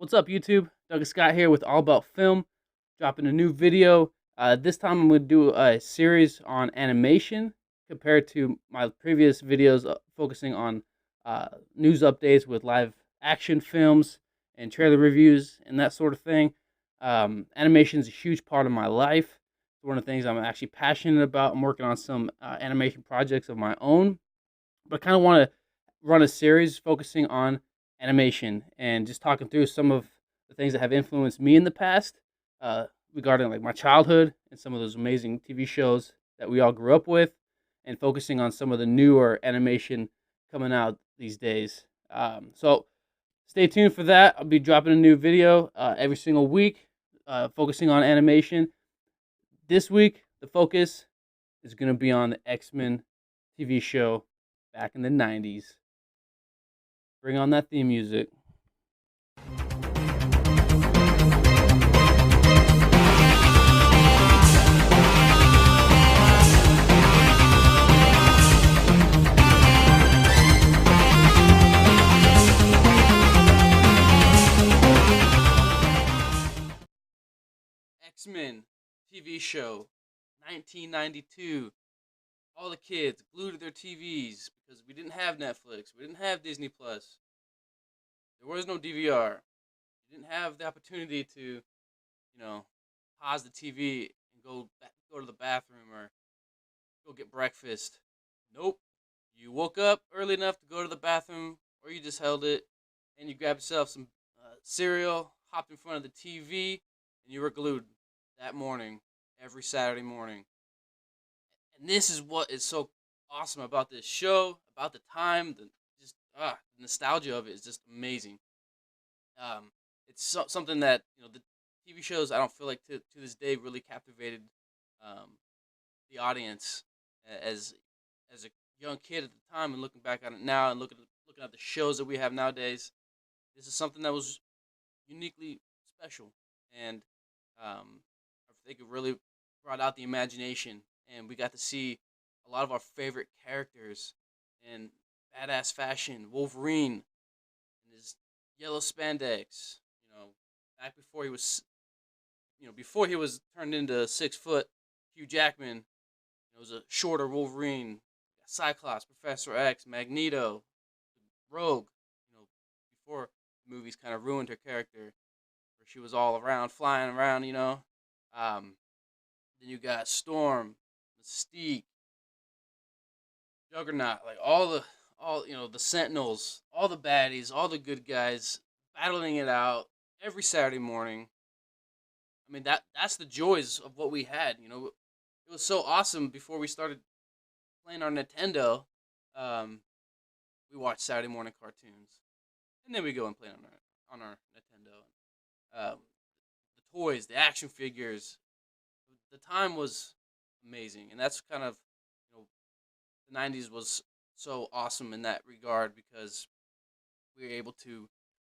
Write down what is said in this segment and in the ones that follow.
What's up, YouTube? Doug Scott here with All About Film, dropping a new video. This time I'm going to do a series on animation compared to my previous videos focusing on news updates with live action films and trailer reviews and that sort of thing. Animation is a huge part of my life. It's one of the things I'm actually passionate about. I'm working on some animation projects of my own, but I kind of want to run a series focusing on animation and just talking through some of the things that have influenced me in the past, regarding like my childhood and some of those amazing TV shows that we all grew up with, and focusing on some of the newer animation coming out these days. So stay tuned for that. I'll be dropping a new video every single week, focusing on animation. This week, the focus is going to be on the X-Men TV show back in the 90s. Bring on that theme music. X-Men TV show, 1992. All the kids glued to their TVs because we didn't have Netflix, we didn't have Disney Plus, there was no DVR. You didn't have the opportunity to, pause the TV and go to the bathroom or go get breakfast. Nope. You woke up early enough to go to the bathroom, or you just held it and you grabbed yourself some cereal, hopped in front of the TV, and you were glued that morning, every Saturday morning. And this is what is so awesome about this show, about the time, the nostalgia of it is just amazing. It's something that the TV shows, I don't feel like to this day really captivated the audience as a young kid at the time, and looking back on it now and looking at the shows that we have nowadays. This is something that was uniquely special, and I think it really brought out the imagination, and we got to see a lot of our favorite characters in badass fashion. Wolverine in his yellow spandex, back before he was turned into 6 foot Hugh Jackman. It was a shorter Wolverine, Cyclops, Professor X, Magneto, Rogue. Before the movies kind of ruined her character, where she was all around, flying around. Then you got Storm, Mystique, Juggernaut, like the Sentinels, all the baddies, all the good guys battling it out every Saturday morning. I mean, that's the joys of what we had. It was so awesome before we started playing our Nintendo. We watched Saturday morning cartoons, and then we go and play on our Nintendo. The toys, the action figures. The time was amazing, and that's kind of the 90s was so awesome in that regard because we were able to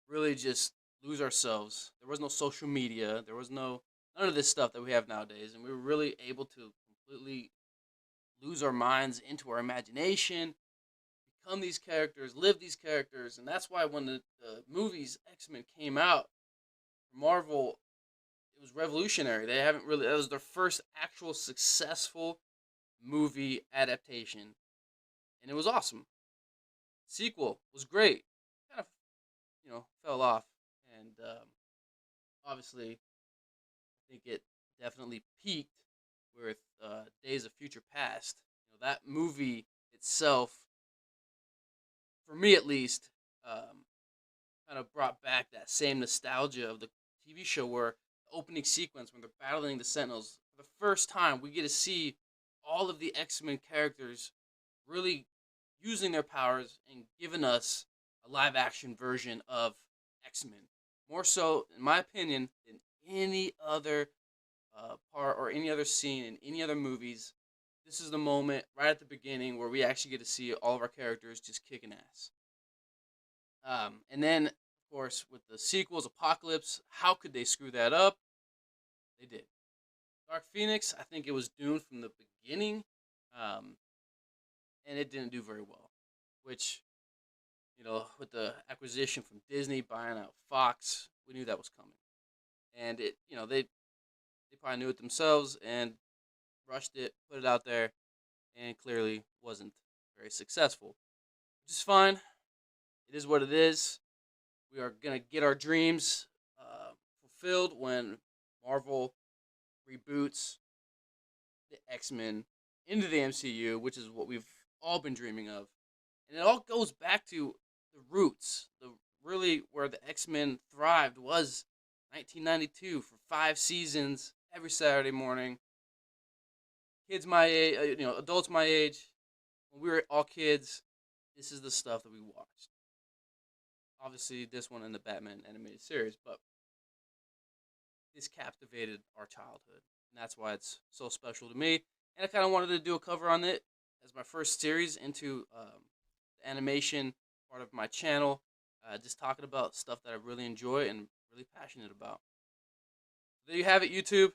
really just lose ourselves. There was no social media. There was none of this stuff that we have nowadays, and we were really able to completely lose our minds into our imagination, become these characters, live these characters, and that's why when the movies X-Men came out, Marvel, it was revolutionary. That was their first actual successful movie adaptation, and it was awesome. Sequel was great. Kind of, fell off, and obviously, I think it definitely peaked with Days of Future Past. That movie itself, for me at least, kind of brought back that same nostalgia of the TV show where the opening sequence when they're battling the Sentinels, for the first time we get to see all of the X-Men characters really using their powers and giving us a live action version of X-Men. More so, in my opinion, than any other part or any other scene in any other movies. This is the moment right at the beginning where we actually get to see all of our characters just kicking ass. And then, of course, with the sequels, Apocalypse, how could they screw that up? They did. Dark Phoenix, I think it was doomed from the beginning, and it didn't do very well. Which, with the acquisition from Disney buying out Fox, we knew that was coming, and they probably knew it themselves and rushed it, put it out there, and clearly wasn't very successful, which is fine. It is what it is. We are gonna get our dreams fulfilled when Marvel reboots the X-Men into the MCU, which is what we've all been dreaming of. And it all goes back to the roots. The really where the X-Men thrived was 1992 for 5 seasons every Saturday morning. Kids my age, adults my age, when we were all kids, this is the stuff that we watched. Obviously, this one in the Batman animated series, but this captivated our childhood, and that's why it's so special to me. And I kind of wanted to do a cover on it as my first series into the animation part of my channel, just talking about stuff that I really enjoy and really passionate about. There you have it, YouTube.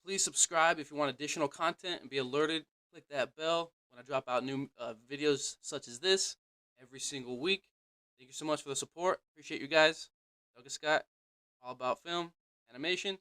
Please subscribe if you want additional content and be alerted. Click that bell when I drop out new videos such as this every single week. Thank you so much for the support. Appreciate you guys. Douglas Scott, all about film, animation.